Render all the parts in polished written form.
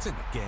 It's in the game.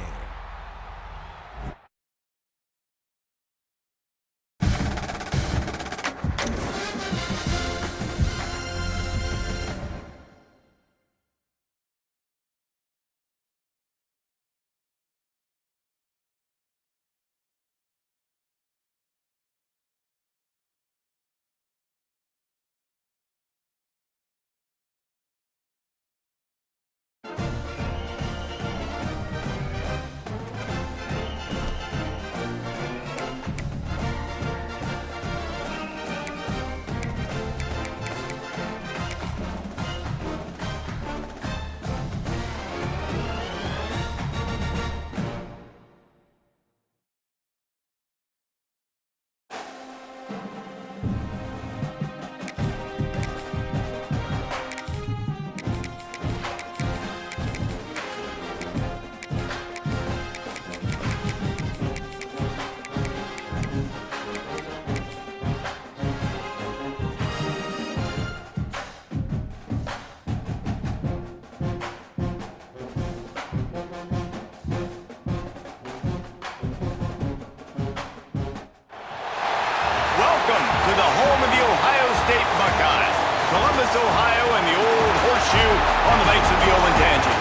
To the home of the Ohio State Buckeyes, Columbus, Ohio, and the Old Horseshoe on the banks of the Olentangy.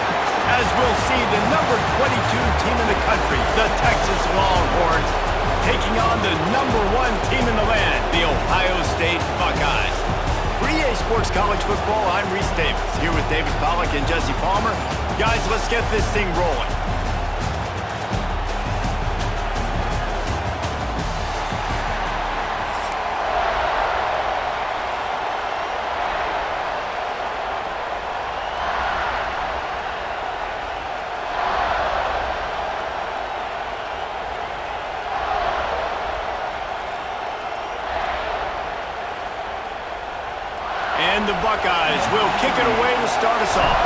As we'll see, the number 22 team in the country, the Texas Longhorns, taking on the number 1 team in the land, the Ohio State Buckeyes. For EA Sports College Football, I'm Reese Davis, here with David Pollack and Jesse Palmer. Guys, let's get this thing rolling. And the Buckeyes will kick it away to start us off.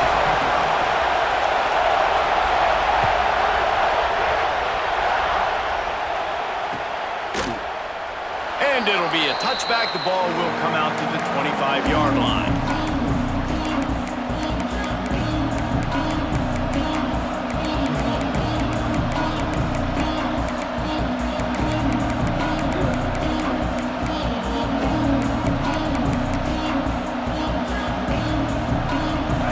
And it'll be a touchback. The ball will come out to the 25-yard line.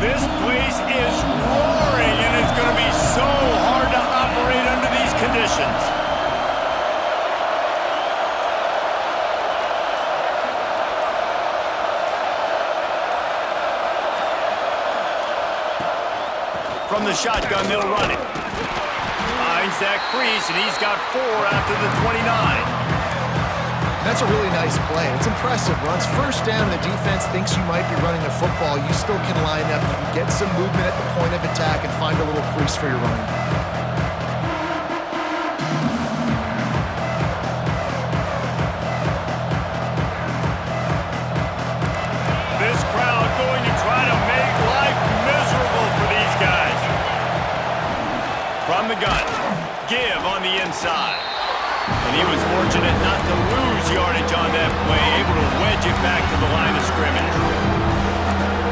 This place is roaring, and it's going to be so hard to operate under these conditions. From the shotgun, they'll run it. Finds Zach Priest, and he's got 4 after the 29. That's a really nice play. It's impressive. Runs first down, the defense thinks you might be running a football. You still can line up. You can get some movement at the point of attack and find a little crease for your running back. This crowd going to try to make life miserable for these guys. From the gun, Give on the inside. And he was fortunate not to lose yardage on that play, able to wedge it back to the line of scrimmage.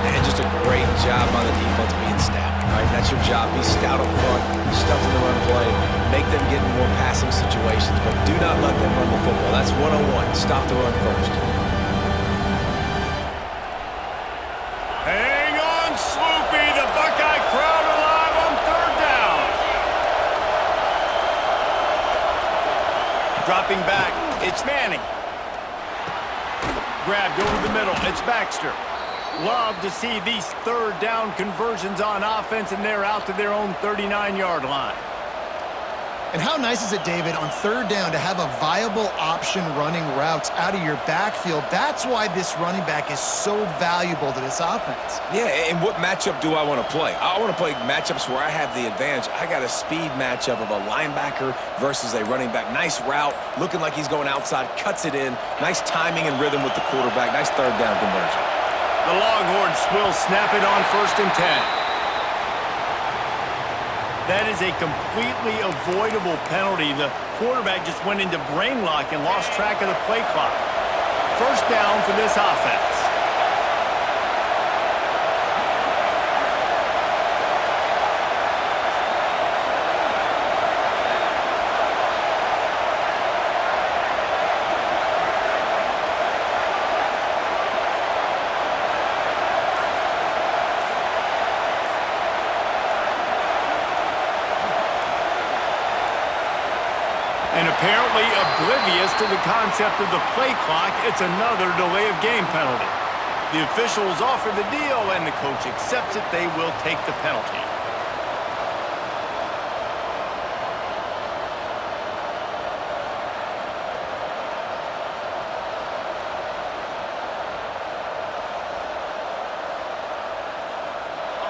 And just a great job on the defense being stout. All right, that's your job. Be stout up front, stuff in the run play, make them get in more passing situations, but do not let them run the football. That's 101. Stop the run first. Hang on, Sloopy. The Buckeye crowd alive on 3rd down. Dropping back, it's Manning. Grabbed over the middle, it's Baxter. Love to see these 3rd down conversions on offense, and they're out to their own 39-yard line. And how nice is it, David, on 3rd down to have a viable option running routes out of your backfield? That's why this running back is so valuable to this offense. Yeah, and what matchup do I want to play? I want to play matchups where I have the advantage. I got a speed matchup of a linebacker versus a running back. Nice route, looking like he's going outside, cuts it in. Nice timing and rhythm with the quarterback. Nice 3rd down conversion. The Longhorns will snap it on 1st and 10. That is a completely avoidable penalty. The quarterback just went into brain lock and lost track of the play clock. 1st down for this offense. Apparently oblivious to the concept of the play clock, it's another delay of game penalty. The officials offer the deal, and the coach accepts it. They will take the penalty.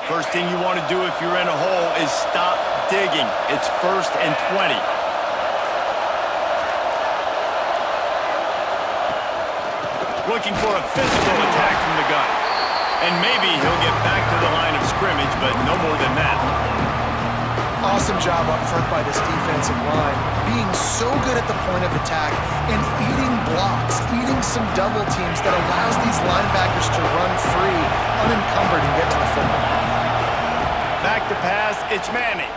First thing you want to do if you're in a hole is stop digging. It's 1st and 20. Looking for a physical attack from the gun. And maybe he'll get back to the line of scrimmage, but no more than that. Awesome job up front by this defensive line. Being so good at the point of attack and eating blocks, eating some double teams that allows these linebackers to run free, unencumbered, and get to the football. Back to pass, it's Manning.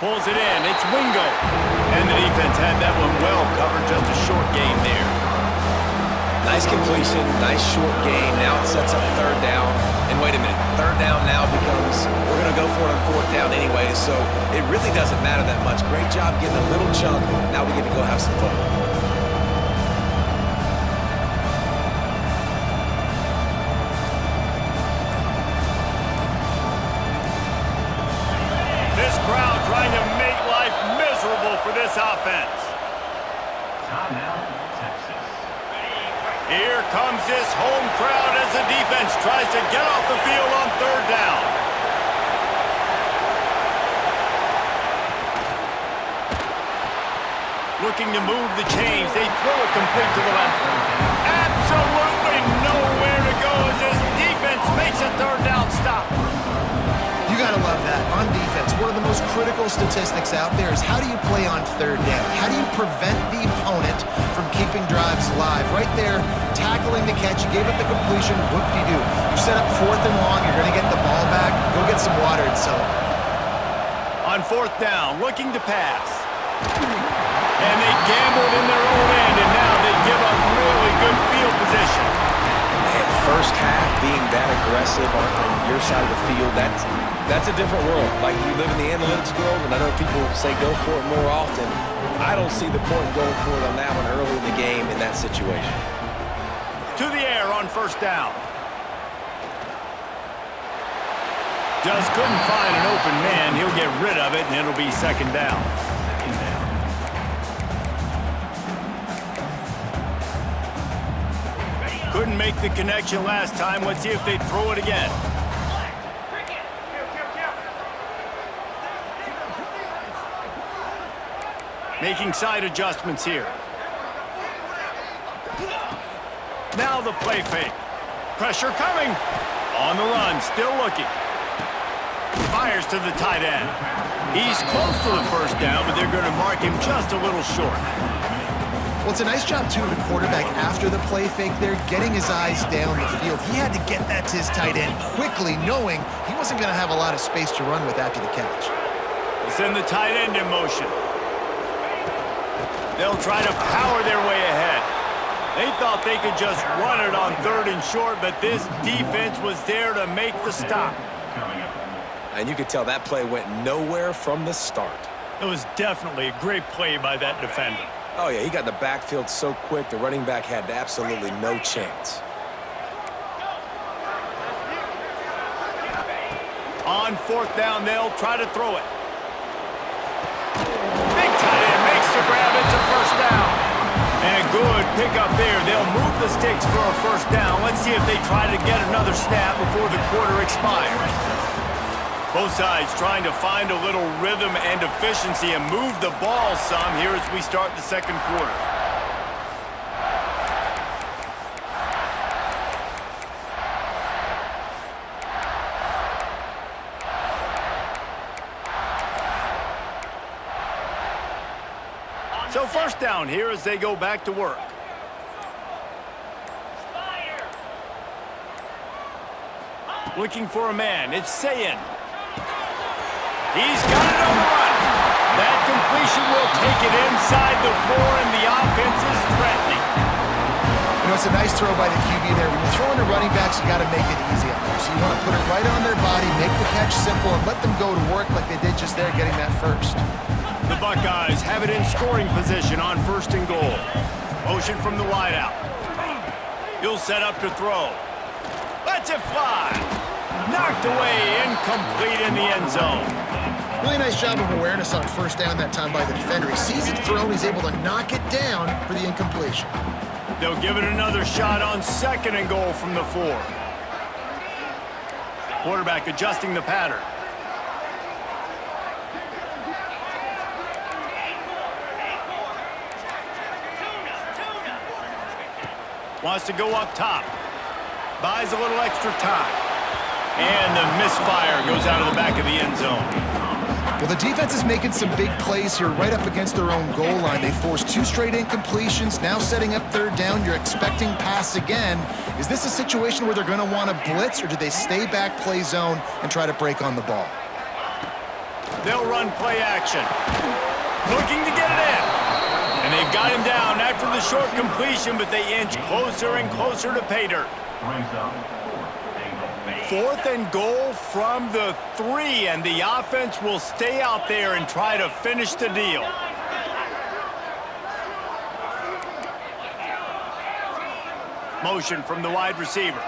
Pulls it in, it's Wingo. And the defense had that one well covered, just a short gain there. Nice completion, nice short gain. Now it sets up 3rd down. And wait a minute, 3rd down now becomes, we're going to go for it on 4th down anyway, so it really doesn't matter that much. Great job getting a little chunk. Now we get to go have some fun. This crowd trying to make life miserable for this offense. Here comes this home crowd as the defense tries to get off the field on 3rd down. Looking to move the chains. They throw it complete to the left. Absolutely nowhere to go as this defense makes a 3rd down stop. You gotta love that. On defense, one of the most critical statistics out there is how do you play on 3rd down? How do you prevent the opponent from keeping drives alive? Right there, tackling the catch, you gave up the completion, whoop-de-doo. You set up 4th and long, you're gonna get the ball back, go get some water and celebrate. On 4th down, looking to pass. And they gambled in their own end, and now they give up really good field position. Man, first half being that aggressive on your side of the field, that's a different world. Like, you live in the analytics world, and I know people say go for it more often. I don't see the point in going for it on that one early in the game in that situation. To the air on 1st down. Just couldn't find an open man. He'll get rid of it, and it'll be 2nd down. Couldn't make the connection last time. Let's see if they throw it again. Making side adjustments here. Now the play fake. Pressure coming. On the run, still looking. Fires to the tight end. He's close to the 1st down, but they're going to mark him just a little short. Well, it's a nice job, too, of the quarterback after the play fake there, getting his eyes down the field. He had to get that to his tight end quickly, knowing he wasn't going to have a lot of space to run with after the catch. They send the tight end in motion. They'll try to power their way ahead. They thought they could just run it on 3rd and short, but this defense was there to make the stop. And you could tell that play went nowhere from the start. It was definitely a great play by that defender. Oh, yeah, he got in the backfield so quick, the running back had absolutely no chance. On 4th down, they'll try to throw it. Big tight end makes the grab. It's a 1st down. And a good pickup there. They'll move the sticks for a 1st down. Let's see if they try to get another snap before the quarter expires. Both sides trying to find a little rhythm and efficiency and move the ball some here as we start the 2nd quarter. So 1st down here as they go back to work. Looking for a man. It's Sayin. He's got it on the run. That completion will take it inside the 4, and the offense is threatening. You know, it's a nice throw by the QB there. When you're throwing to running backs, you got to make it easy on them. So you want to put it right on their body, make the catch simple, and let them go to work like they did just there, getting that first. The Buckeyes have it in scoring position on 1st and goal. Motion from the wideout. He'll set up to throw. Lets it fly. Knocked away, incomplete in the end zone. Really nice job of awareness on 1st down that time by the defender. He sees it thrown, he's able to knock it down for the incompletion. They'll give it another shot on 2nd and goal from the 4. Quarterback adjusting the pattern. Wants to go up top. Buys a little extra time. And the misfire goes out of the back of the end zone. Well, the defense is making some big plays here right up against their own goal line. They forced 2 straight incompletions, now setting up 3rd down. You're expecting pass again. Is this a situation where they're going to want to blitz, or do they stay back, play zone, and try to break on the ball? They'll run play action. Looking to get it in. And they've got him down after the short completion, but they inch closer and closer to pay dirt. 4th and goal from the 3, and the offense will stay out there and try to finish the deal. Motion from the wide receiver.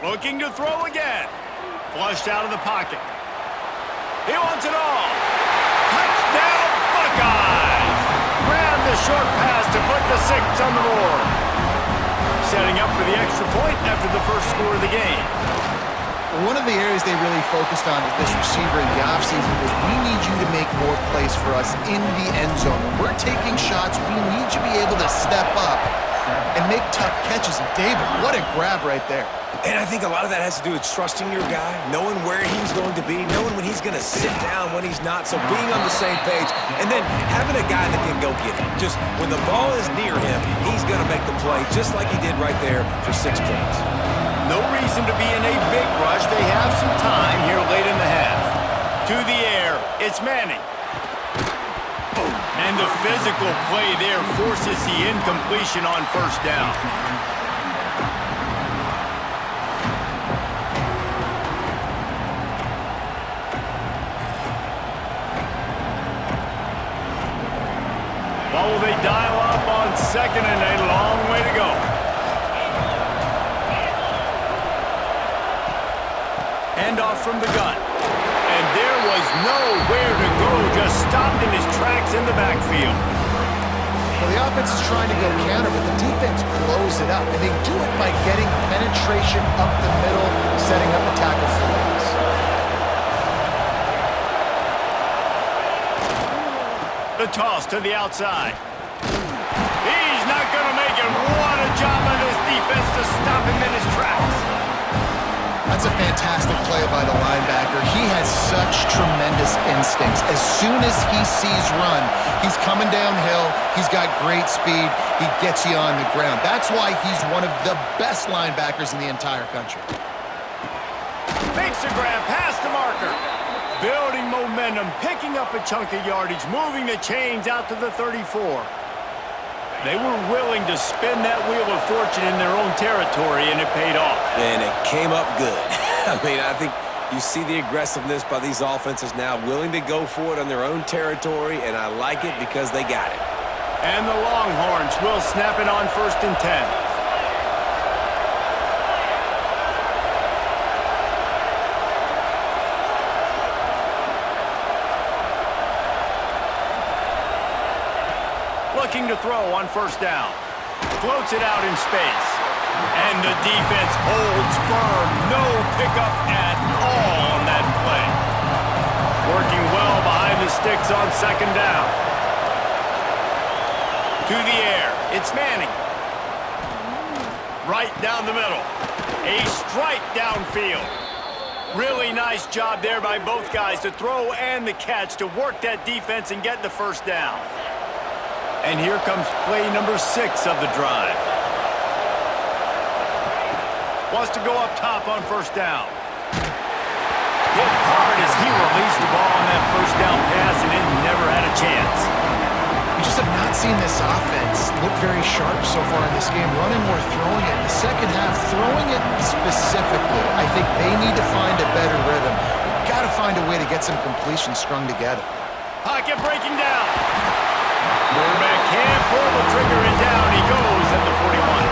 Looking to throw again. Flushed out of the pocket. He wants it all. Touchdown, Buckeyes! Grab the short pass to put the 6 on the board. Setting up for the extra point after the first score of the game. One of the areas they really focused on with this receiver in the offseason was, we need you to make more plays for us in the end zone. When we're taking shots, we need you to be able to step up and make tough catches. And David, what a grab right there. And I think a lot of that has to do with trusting your guy, knowing where he's going to be, knowing when he's going to sit down, when he's not, so being on the same page, and then having a guy that can go get it. Just when the ball is near him, he's going to make the play, just like he did right there for 6 points. No reason to be in a big rush. They have some time here late in the half. To the air, it's Manning. And the physical play there forces the incompletion on 1st down. What will they dial up on 2nd and a long way to go? Handoff from the gun. And there was nowhere to go, just stopped in his tracks in the backfield. Well, the offense is trying to go counter, but the defense blows it up. And they do it by getting penetration up the middle, setting up the tackle for loss. The toss to the outside. He's not going to make it. What a job by this defense to stop him in his tracks. That's a fantastic play by the linebacker. He has such tremendous instincts. As soon as he sees run, he's coming downhill. He's got great speed. He gets you on the ground. That's why he's one of the best linebackers in the entire country. Makes a grab past the marker. Building momentum, picking up a chunk of yardage, moving the chains out to the 34. They were willing to spin that wheel of fortune in their own territory, and it paid off. And it came up good. I mean, I think you see the aggressiveness by these offenses now, willing to go for it on their own territory, and I like it because they got it. And the Longhorns will snap it on 1st and 10. Looking to throw on 1st down. Floats it out in space. And the defense holds firm. No pickup at all on that play. Working well behind the sticks on 2nd down. To the air. It's Manning. Right down the middle. A strike downfield. Really nice job there by both guys to throw and the catch to work that defense and get the 1st down. And here comes play number 6 of the drive. Wants to go up top on 1st down. Hit hard as he released the ball on that 1st down pass, and it never had a chance. We just have not seen this offense looked very sharp so far in this game, running or throwing it. In the second half, throwing it specifically, I think they need to find a better rhythm. Got to find a way to get some completions strung together. Pocket breaking down. Quarterback can't pull the trigger, and down he goes at the 41.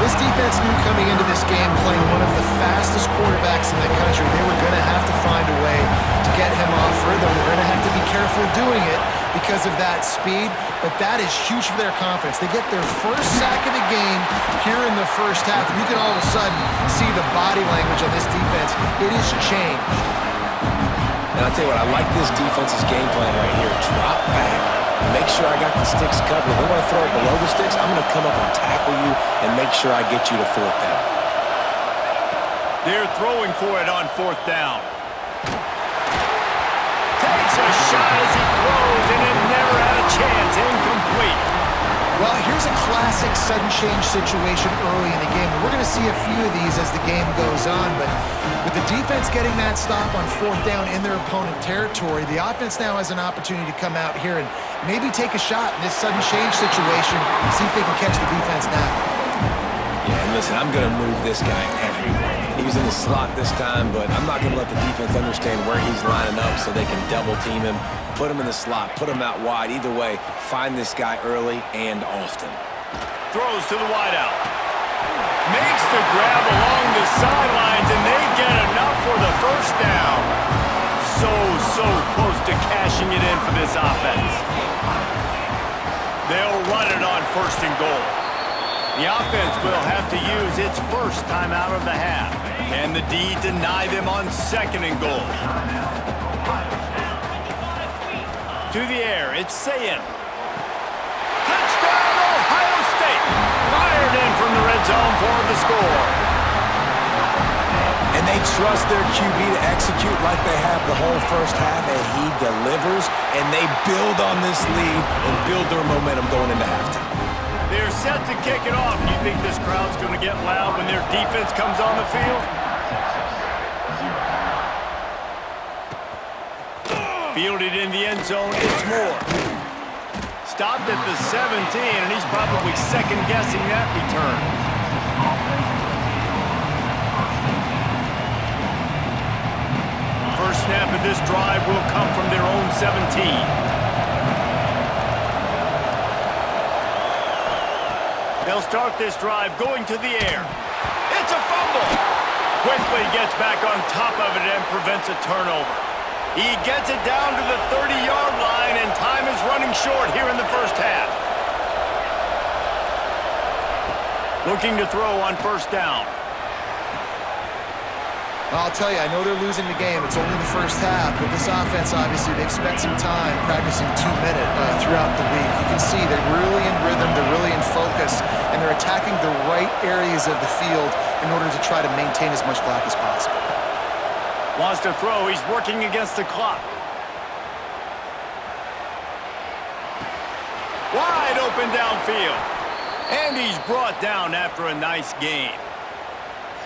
This defense knew coming into this game, playing one of the fastest quarterbacks in the country, they were going to have to find a way to get him off rhythm. They're going to have to be careful doing it because of that speed, but that is huge for their confidence. They get their first sack of the game here in the first half, and you can all of a sudden see the body language of this defense. It has changed. And I'll tell you what, I like this defense's game plan right here. Drop back. Make sure I got the sticks covered. If they want to throw it below the sticks, I'm going to come up and tackle you and make sure I get you to fourth down. They're throwing for it on fourth down. Takes a shot as he throws, and it never had a chance. Incomplete. Well, here's a classic sudden change situation early in the game. We're going to see a few of these as the game goes on, but with the defense getting that stop on fourth down in their opponent territory, the offense now has an opportunity to come out here and maybe take a shot in this sudden change situation, see if they can catch the defense now. Yeah, and listen, I'm going to move this guy everywhere. He was in the slot this time, but I'm not going to let the defense understand where he's lining up so they can double team him, put him in the slot, put him out wide. Either way, find this guy early and often. Throws to the wideout. Makes the grab along the sidelines, and they get enough for the first down. So close to cashing it in for this offense. They'll run it on first and goal. The offense will have to use its first timeout of the half. Can the D deny them on second and goal? To the air, it's Sayin. Touchdown, Ohio State! Fired in from the red zone for the score. And they trust their QB to execute like they have the whole first half, and he delivers, and they build on this lead and build their momentum going into halftime. They're set to kick it off. Do you think this crowd's going to get loud when their defense comes on the field? Fielded in the end zone, it's Moore. Stopped at the 17, and he's probably second-guessing that return. First snap of this drive will come from their own 17. They'll start this drive going to the air. It's a fumble. Quickly gets back on top of it and prevents a turnover. He gets it down to the 30-yard line, and time is running short here in the first half. Looking to throw on first down. I'll tell you, I know they're losing the game. It's only the first half, but this offense, obviously, they've spent some time practicing 2-minute throughout the week. You can see they're really in rhythm, they're really in focus, and they're attacking the right areas of the field in order to try to maintain as much clock as possible. Wants to throw. He's working against the clock. Wide open downfield. And he's brought down after a nice gain.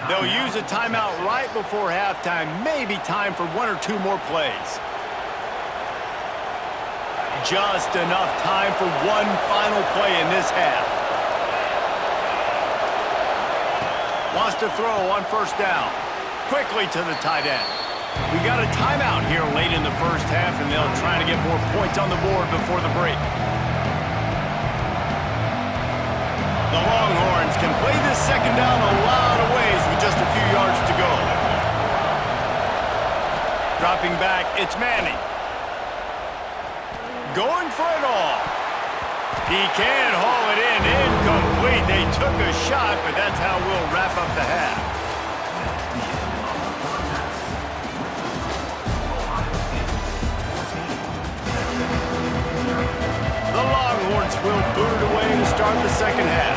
They'll use a timeout right before halftime. Maybe time for one or two more plays. Just enough time for one final play in this half. Wants to throw on first down. Quickly to the tight end. We got a timeout here late in the first half, and they'll try to get more points on the board before the break. The Longhorns can play this second down a lot of ways with just a few yards to go. Dropping back, it's Manning. Going for it all. He can't haul it in. Incomplete. They took a shot, but that's how we'll wrap up the half. The Longhorns will boot it away to start the second half.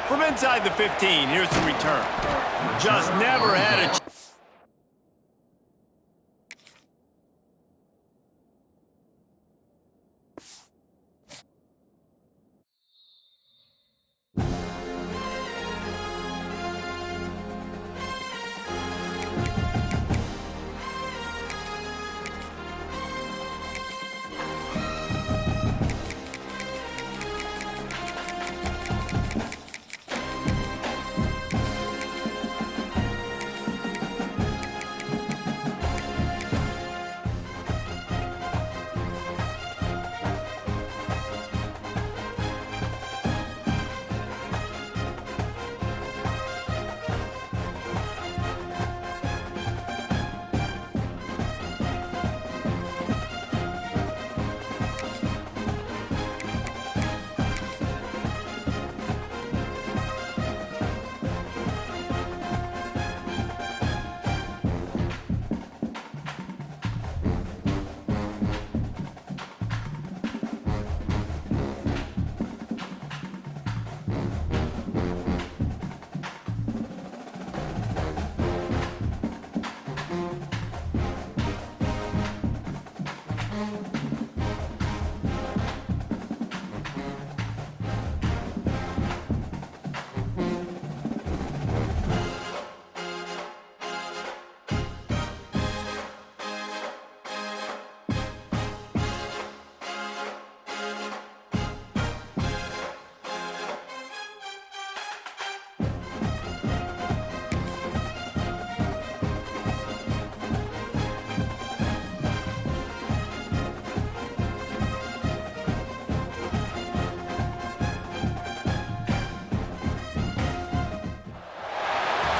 From inside the 15, here's the return. Just never had a chance.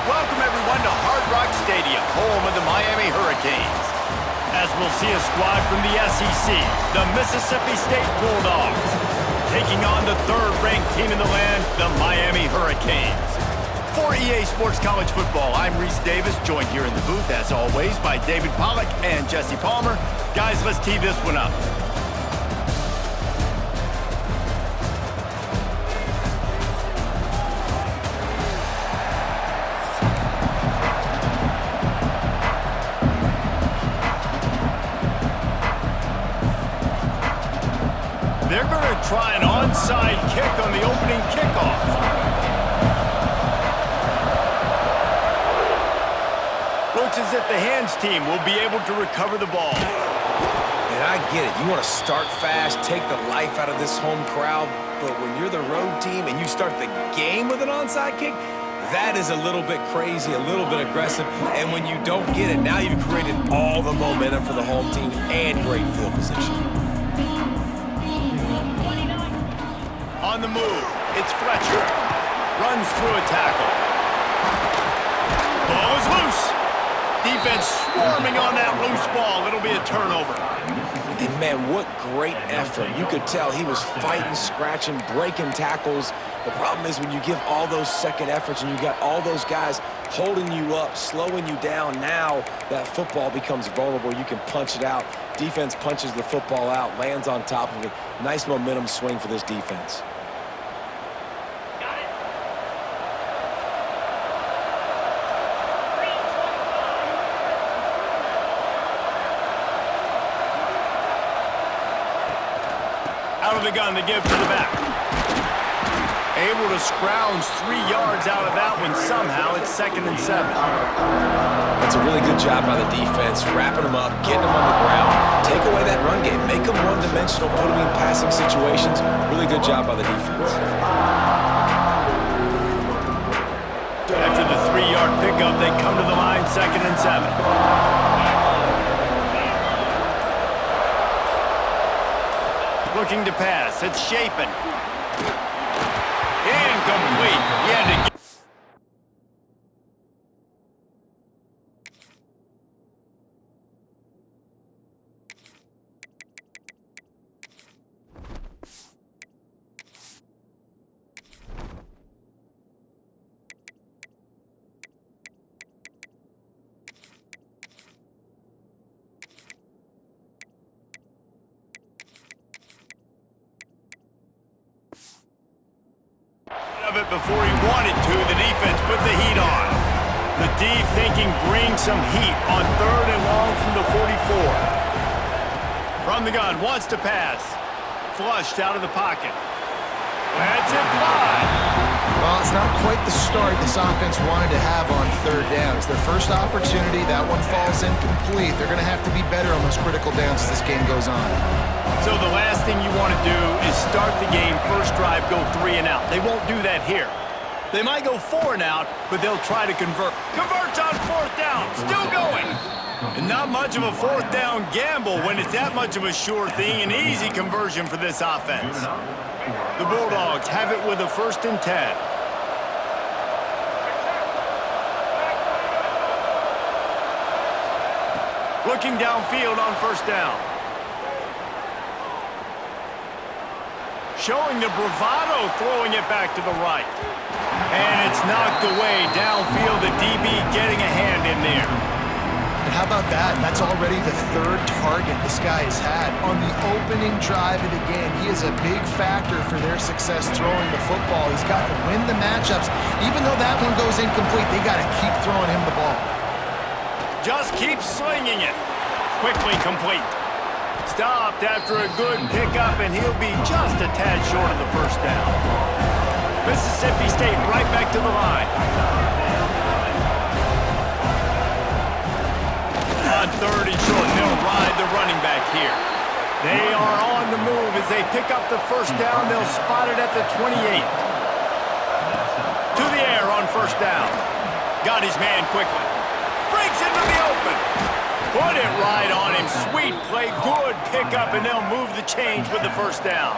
Welcome everyone to Hard Rock Stadium, home of the Miami Hurricanes. As we'll see a squad from the SEC, the Mississippi State Bulldogs, taking on the third-ranked team in the land, the Miami Hurricanes. For EA Sports College Football, I'm Reese Davis, joined here in the booth, as always, by David Pollack and Jesse Palmer. Guys, let's tee this one up. They're going to try an onside kick on the opening kickoff. Looks as if the hands team will be able to recover the ball. And I get it. You want to start fast, take the life out of this home crowd, but when you're the road team and you start the game with an onside kick, that is a little bit crazy, a little bit aggressive, and when you don't get it, now you've created all the momentum for the home team and great field position. On the move, it's Fletcher. Runs through a tackle. Ball is loose. Defense swarming on that loose ball. It'll be a turnover. And man, what great effort. You could tell he was fighting, scratching, breaking tackles. The problem is when you give all those second efforts and you got all those guys holding you up, slowing you down, now that football becomes vulnerable. You can punch it out. Defense punches the football out, lands on top of it. Nice momentum swing for this defense. Out of the gun to give to the back. Able to scrounge 3 yards out of that one somehow. It's 2nd and 7. That's a really good job by the defense, wrapping them up, getting them on the ground. Take away that run game. Make them one-dimensional, put them in passing situations. Really good job by the defense. After the 3-yard pickup, they come to the line, 2nd and 7. Looking to pass. It's Shapen. Incomplete. He had to get... of it before he wanted to. The defense put the heat on. The D thinking bring some heat on 3rd and long from the 44. From the gun, wants to pass. Flushed out of the pocket. That's it, wide. Well, it's not quite the start this offense wanted to have on 3rd down. It's their first opportunity. That one falls incomplete. They're going to have to be better on those critical downs as this game goes on. So the last thing you want to do is start the game, first drive, go 3 and out. They won't do that here. They might go 4 and out, but they'll try to convert. Converts on 4th down, still going. And not much of a 4th down gamble when it's that much of a sure thing, an easy conversion for this offense. The Bulldogs have it with a 1st and 10. Looking downfield on 1st down. Showing the bravado, throwing it back to the right. And it's knocked away downfield. The DB getting a hand in there. And how about that? That's already the 3rd target this guy has had on the opening drive of the game. He is a big factor for their success throwing the football. He's got to win the matchups. Even though that one goes incomplete, they got to keep throwing him the ball. Just keep slinging it. Quickly complete. Stopped after a good pickup, and he'll be just a tad short of the first down. Mississippi State right back to the line. On 3rd and short, they'll ride the running back here. They are on the move as they pick up the first down. They'll spot it at the 28. To the air on first down. Got his man quickly. Breaks into the open. Put it right on him. Sweet play. Good pickup, and they'll move the chains with the first down.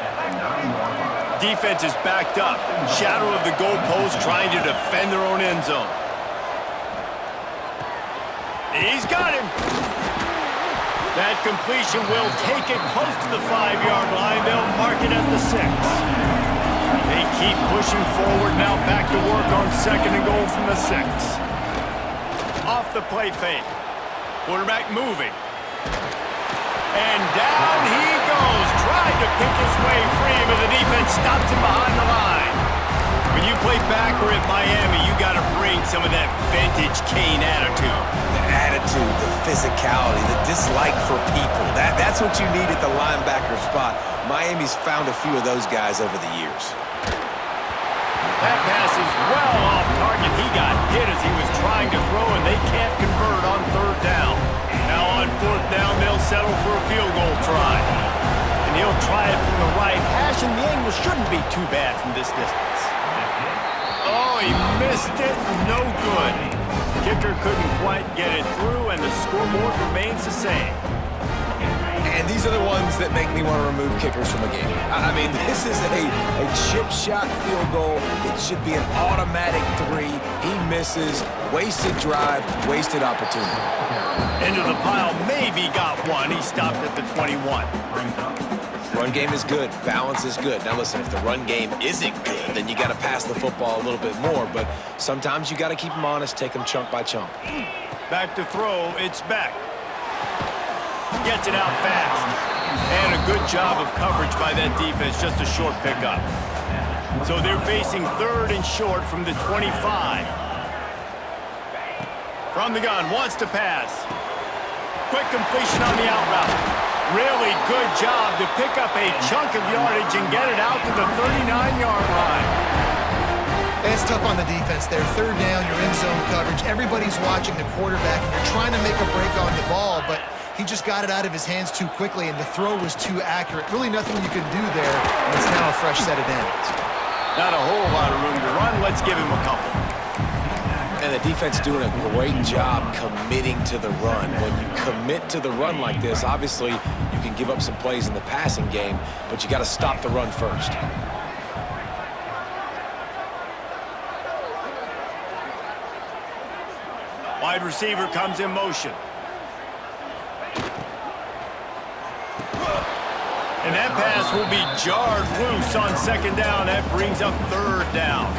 Defense is backed up. Shadow of the goalpost trying to defend their own end zone. He's got him. That completion will take it close to the 5-yard line. They'll mark it at the 6. They keep pushing forward now, back to work on 2nd and goal from the 6. Off the play fake. Quarterback moving. And down he goes. Tried to pick his way free, but the defense stops him behind the line. When you play backer at Miami, you got to bring some of that vintage Kane attitude. The attitude, the physicality, the dislike for people. That's what you need at the linebacker spot. Miami's found a few of those guys over the years. That pass is well off target. He got hit as he was trying to throw, and they can't convert on 3rd down. Now on 4th down, they'll settle for a field goal try. And he'll try it from the right hash, and the angle shouldn't be too bad from this distance. Oh, he missed it. No good. Kicker couldn't quite get it through, and the scoreboard remains the same. And these are the ones that make me want to remove kickers from a game. I mean, this is a chip shot field goal. It should be an automatic 3. He misses. Wasted drive, wasted opportunity. Into the pile, maybe got one. He stopped at the 21. Run game is good. Balance is good. Now listen, if the run game isn't good, then you got to pass the football a little bit more. But sometimes you got to keep them honest, take them chunk by chunk. Back to throw. It's back. Gets it out fast. And a good job of coverage by that defense. Just a short pickup. So they're facing 3rd and short from the 25. From the gun. Wants to pass. Quick completion on the out route. Really good job to pick up a chunk of yardage and get it out to the 39-yard line. It's tough on the defense there. 3rd down, you're in zone coverage. Everybody's watching the quarterback, and you're trying to make a break on the ball, but he just got it out of his hands too quickly, and the throw was too accurate. Really nothing you can do there, and it's now a fresh set of downs. Not a whole lot of room to run. Let's give him a couple. And the defense doing a great job committing to the run. When you commit to the run like this, obviously you can give up some plays in the passing game, but you got to stop the run first. Wide receiver comes in motion. And that pass will be jarred loose on 2nd down. That brings up 3rd down.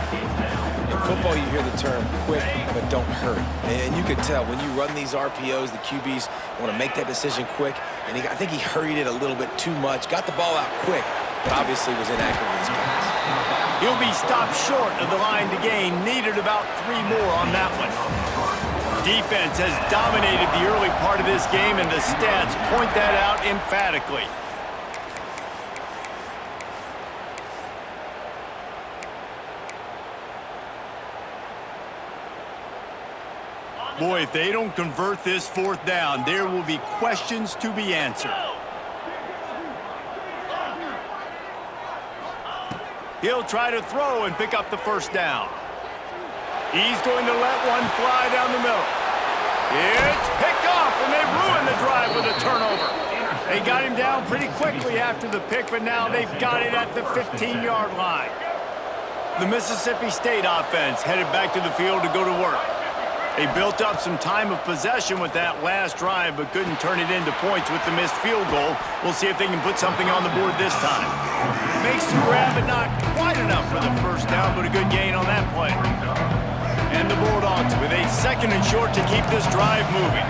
In football, you hear the term quick, but don't hurry. And you can tell when you run these RPOs, the QBs want to make that decision quick. And I think he hurried it a little bit too much, got the ball out quick, but obviously was inaccurate with his pass. He'll be stopped short of the line to gain. Needed about 3 more on that one. Defense has dominated the early part of this game, and the stats point that out emphatically. Boy, if they don't convert this 4th down, there will be questions to be answered. He'll try to throw and pick up the first down. He's going to let one fly down the middle. It's picked off, and they ruined the drive with a turnover. They got him down pretty quickly after the pick, but now they've got it at the 15-yard line. The Mississippi State offense headed back to the field to go to work. They built up some time of possession with that last drive, but couldn't turn it into points with the missed field goal. We'll see if they can put something on the board this time. Makes the grab, but not quite enough for the first down, but a good gain on that play. And the Bulldogs with a 2nd and short to keep this drive moving.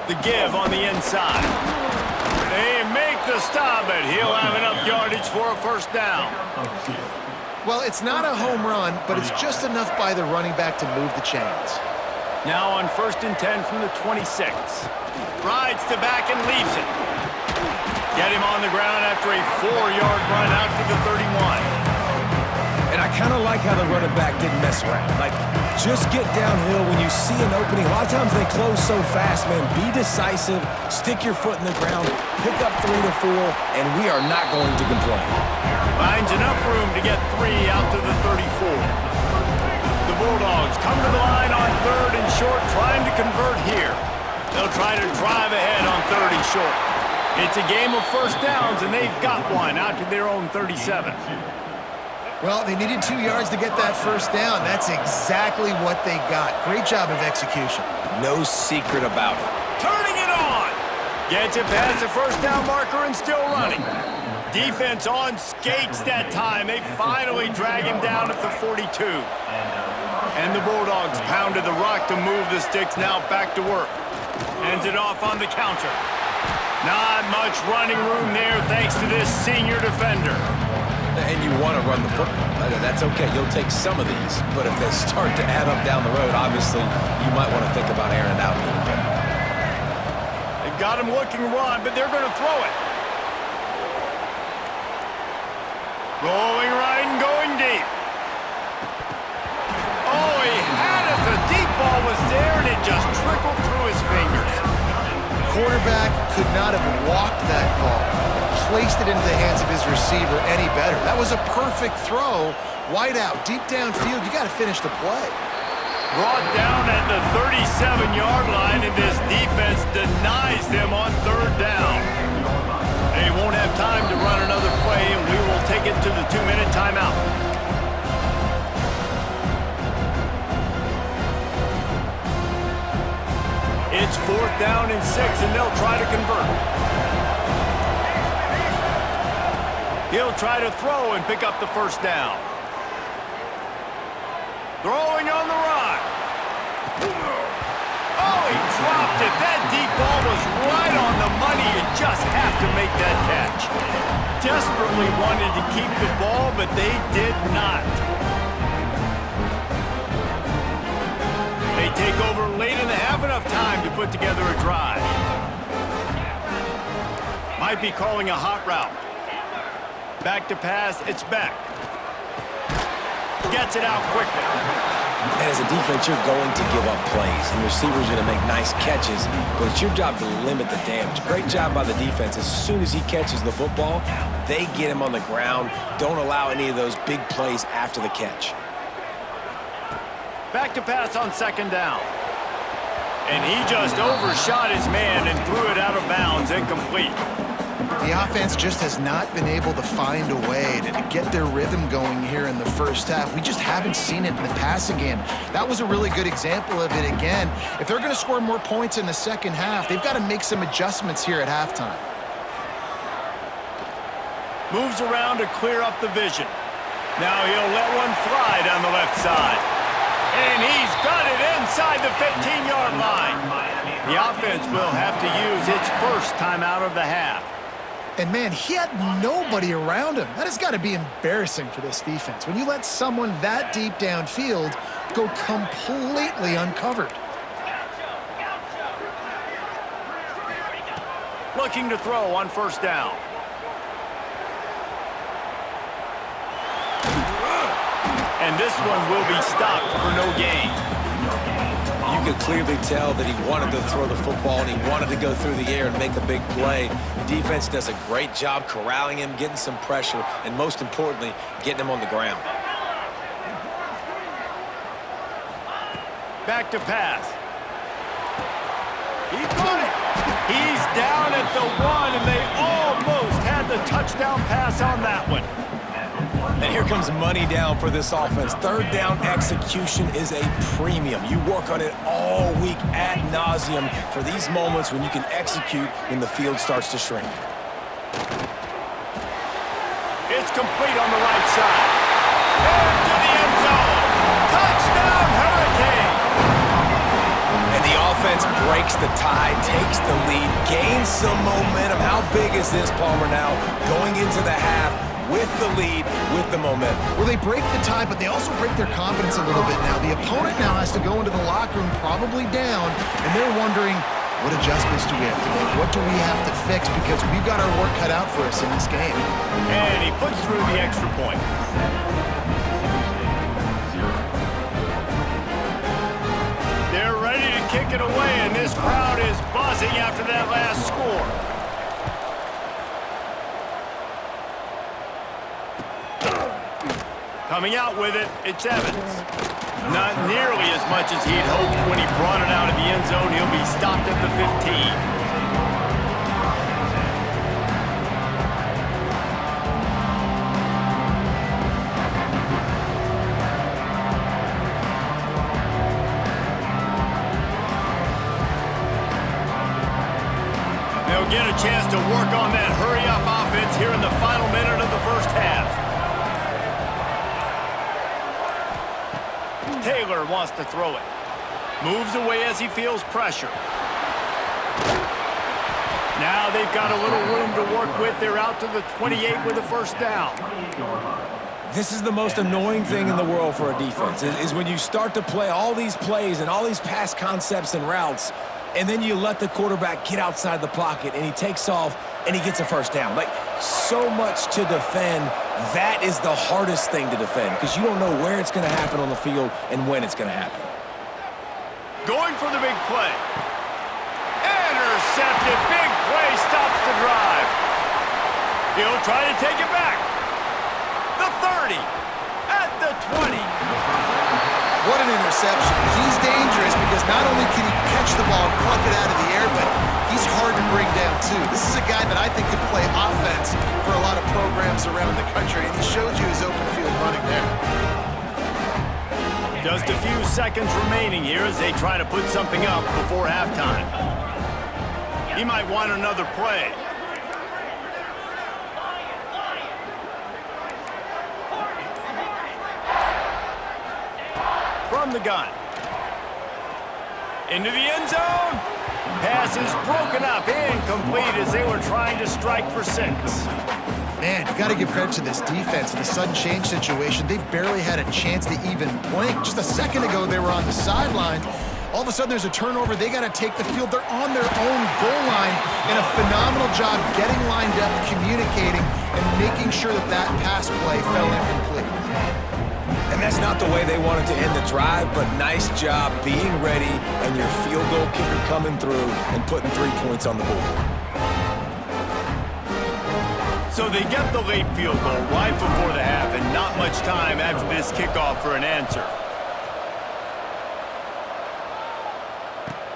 The give on the inside. They make the stop, but he'll have enough yardage for a first down. Well, it's not a home run, but it's just enough by the running back to move the chains. Now on 1st and 10 from the 26. Rides to back and leaves it. Get him on the ground after a 4-yard run out to the 31. And I kind of like how the running back didn't mess around. Like, just get downhill when you see an opening. A lot of times they close so fast, man. Be decisive, stick your foot in the ground, pick up 3 to 4, and we are not going to complain. Finds enough room to get 3 out to the 34. The Bulldogs come to the line on 3rd and short, trying to convert here. They'll try to drive ahead on 3rd and short. It's a game of first downs, and they've got one out to their own 37. Well, they needed 2 yards to get that first down. That's exactly what they got. Great job of execution. No secret about it. Turning it on. Gets it past the first down marker and still running. Defense on skates that time. They finally drag him down at the 42. And the Bulldogs pounded the rock to move the sticks, now back to work. Ends it off on the counter. Not much running room there thanks to this senior defender. And you want to run the football. That's okay. You'll take some of these. But if they start to add up down the road, obviously, you might want to think about airing it out a little bit. They've got him looking to run, but they're going to throw it. Rolling right and going deep. Oh, he had it. The deep ball was there, and it just trickled through his fingers. Quarterback could not have walked that ball, placed it into the hands of his receiver any better. That was a perfect throw. Wide out, deep downfield. You got to finish the play. Brought down at the 37-yard line, and this defense denies them on 3rd down. They won't have time to run another play, and we will take it to the 2-minute timeout. It's 4th down and 6, and they'll try to convert. He'll try to throw and pick up the first down. Throwing on the run. Oh, he dropped it. That deep ball was right on the money. You just have to make that catch. Desperately wanted to keep the ball, but they did not. They take over late in the half, enough time to put together a drive. Might be calling a hot route. Back to pass, it's back. Gets it out quickly. And as a defense, you're going to give up plays, and receivers are going to make nice catches, but it's your job to limit the damage. Great job by the defense. As soon as he catches the football, they get him on the ground. Don't allow any of those big plays after the catch. Back to pass on 2nd down. And he just overshot his man and threw it out of bounds, incomplete. The offense just has not been able to find a way to get their rhythm going here in the first half. We just haven't seen it in the passing game. That was a really good example of it again. If they're going to score more points in the second half, they've got to make some adjustments here at halftime. Moves around to clear up the vision. Now he'll let one fly down the left side. And he's got it inside the 15-yard line. The offense will have to use its first timeout of the half. And, man, he had nobody around him. That has got to be embarrassing for this defense. When you let someone that deep downfield go completely uncovered. Looking to throw on 1st down. And this one will be stopped for no gain. You could clearly tell that he wanted to throw the football and he wanted to go through the air and make a big play. Defense does a great job corralling him, getting some pressure, and most importantly, getting him on the ground. Back to pass. He got it. He's down at the 1, and they almost had the touchdown pass on that one. And here comes money down for this offense. 3rd down execution is a premium. You work on it all week ad nauseum for these moments when you can execute when the field starts to shrink. It's complete on the right side. Into the end zone. Touchdown, Hurricane! And the offense breaks the tie, takes the lead, gains some momentum. How big is this, Palmer, now? Going into the half, with the lead, with the momentum. Well, they break the tie, but they also break their confidence a little bit now. The opponent now has to go into the locker room probably down, and they're wondering, what adjustments do we have to make? What do we have to fix? Because we've got our work cut out for us in this game. And he puts through the extra point. They're ready to kick it away, and this crowd is buzzing after that last score. Coming out with it, it's Evans. Not nearly as much as he'd hoped when he brought it out of the end zone. He'll be stopped at the 15. They'll get a chance to work on that hurry-up offense here in the final minute of the first half. Taylor wants to throw it. Moves away as he feels pressure. Now they've got a little room to work with. They're out to the 28 with a first down. This is the most annoying thing in the world for a defense, is when you start to play all these plays and all these pass concepts and routes, and then you let the quarterback get outside the pocket, and he takes off, and he gets a first down. Like, so much to defend. That is the hardest thing to defend because you don't know where it's going to happen on the field and when it's going to happen. Going for the big play. Intercepted. Big play stops the drive. He'll try to take it back. The 30. At the 20. What an interception. He's dangerous because not only can he catch the ball and pluck it out of the air, but he's hard to bring down, too. This is a guy that I think could play offense for a lot of programs around the country, and he showed you his open field running there. Just a few seconds remaining here as they try to put something up before halftime. He might want another play. From the gun. Into the end zone. Pass is broken up, incomplete as they were trying to strike for 6. Man, you got to give credit to this defense. In the sudden change situation, they've barely had a chance to even blink. Just a second ago, they were on the sideline. All of a sudden, there's a turnover. They got to take the field. They're on their own goal line, and a phenomenal job getting lined up, communicating, and making sure that that pass play fell incomplete. And that's not the way they wanted to end the drive, but nice job being ready and your field goal kicker coming through and putting 3 points on the board. So they get the late field goal right before the half and not much time after this kickoff for an answer.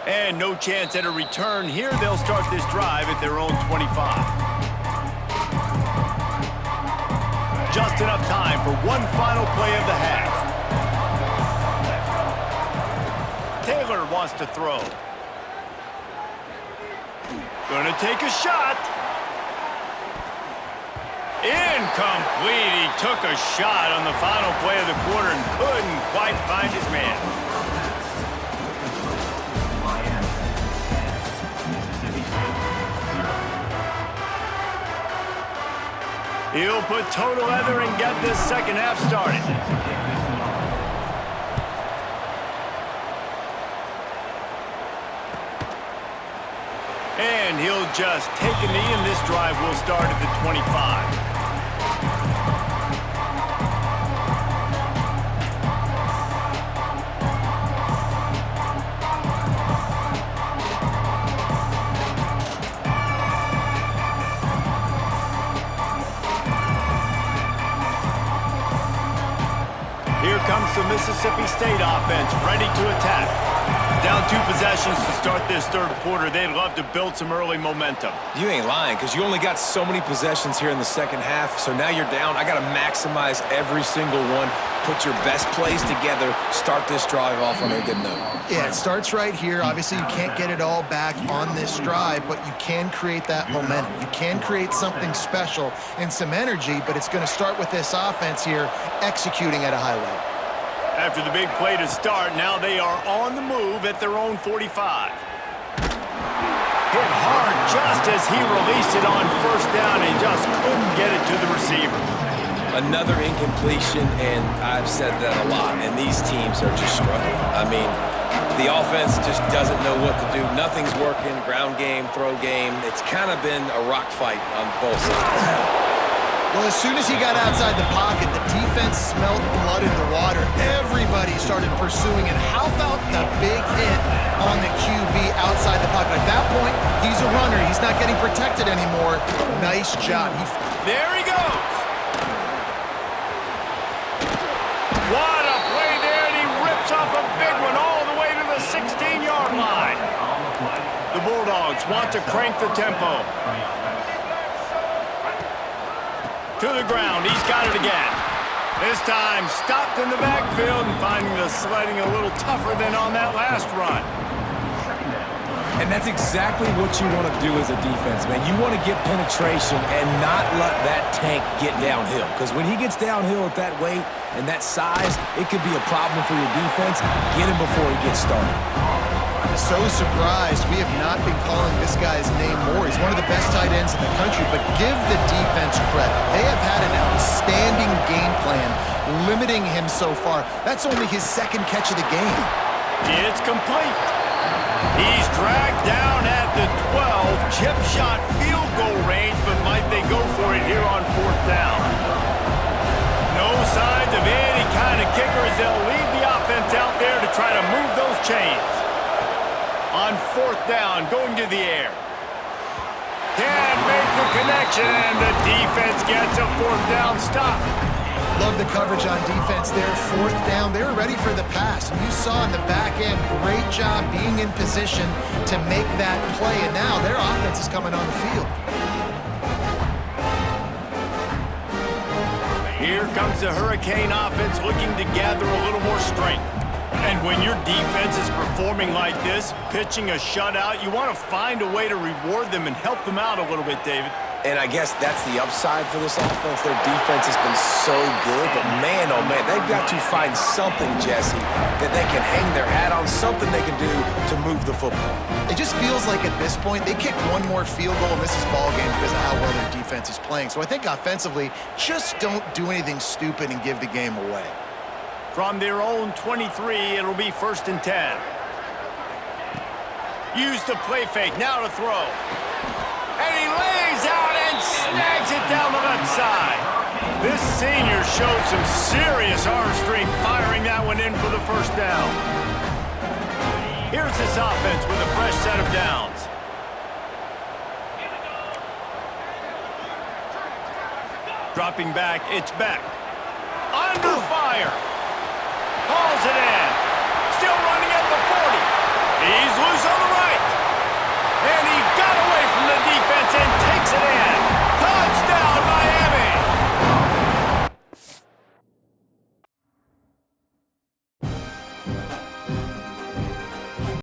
And no chance at a return here. They'll start this drive at their own 25. Just enough time for one final play of the half. Taylor wants to throw. Gonna take a shot. Incomplete. He took a shot on the final play of the quarter and couldn't quite find his man. He'll put total leather and get this second half started. And he'll just take a knee, and this drive will start at the 25. Here comes the Mississippi State offense, ready to attack. Down 2 possessions to start this third quarter. They'd love to build some early momentum. You ain't lying, because you only got so many possessions here in the second half, so now you're down. I got to maximize every single one, put your best plays together, start this drive off on a good note. Yeah, it starts right here. Obviously, you can't get it all back on this drive, but you can create that momentum. You can create something special and some energy, but it's going to start with this offense here executing at a high level. After the big play to start, now they are on the move at their own 45. Hit hard just as he released it on first down and just couldn't get it to the receiver. Another incompletion, and I've said that a lot, and these teams are just struggling. I mean, the offense just doesn't know what to do. Nothing's working, ground game, throw game. It's kind of been a rock fight on both sides. Well, as soon as he got outside the pocket, the defense smelled blood in the water. Everybody started pursuing it. How about the big hit on the QB outside the pocket? At that point, he's a runner. He's not getting protected anymore. Nice job. There he goes. What a play there, and he rips off a big one all the way to the 16-yard line. The Bulldogs want to crank the tempo. To the ground, he's got it again. This time, stopped in the backfield and finding the sledding a little tougher than on that last run. And that's exactly what you want to do as a defense, man. You want to get penetration and not let that tank get downhill. Because when he gets downhill at that weight and that size, it could be a problem for your defense. Get him before he gets started. So surprised we have not been calling this guy's name more. He's one of the best tight ends in the country, but give the defense credit. They have had an outstanding game plan limiting him so far. That's only his second catch of the game. It's complete. He's dragged down at the 12, chip shot field goal range, but might they go for it here on fourth down? No signs of any kind of kicker as they'll leave the offense out there to try to move those chains. On fourth down, going to the air. Can't make the connection, and the defense gets a fourth down stop. Love the coverage on defense there. Fourth down, they were ready for the pass. And you saw in the back end, great job being in position to make that play. And now their offense is coming on the field. Here comes the Hurricane offense looking to gather a little more strength. And when your defense is performing like this, pitching a shutout, you want to find a way to reward them and help them out a little bit, David. And I guess that's the upside for this offense. Their defense has been so good, but man, oh man, they've got to find something, Jesse, that they can hang their hat on, something they can do to move the football. It just feels like at this point, they kick one more field goal and this is ball game because of how well their defense is playing. So I think offensively, just don't do anything stupid and give the game away. From their own 23, it'll be 1st and 10. Use the play fake, now to throw. And he lays out and snags it down the left side. This senior showed some serious arm strength firing that one in for the first down. Here's this offense with a fresh set of downs. Dropping back, it's Beck. Under fire.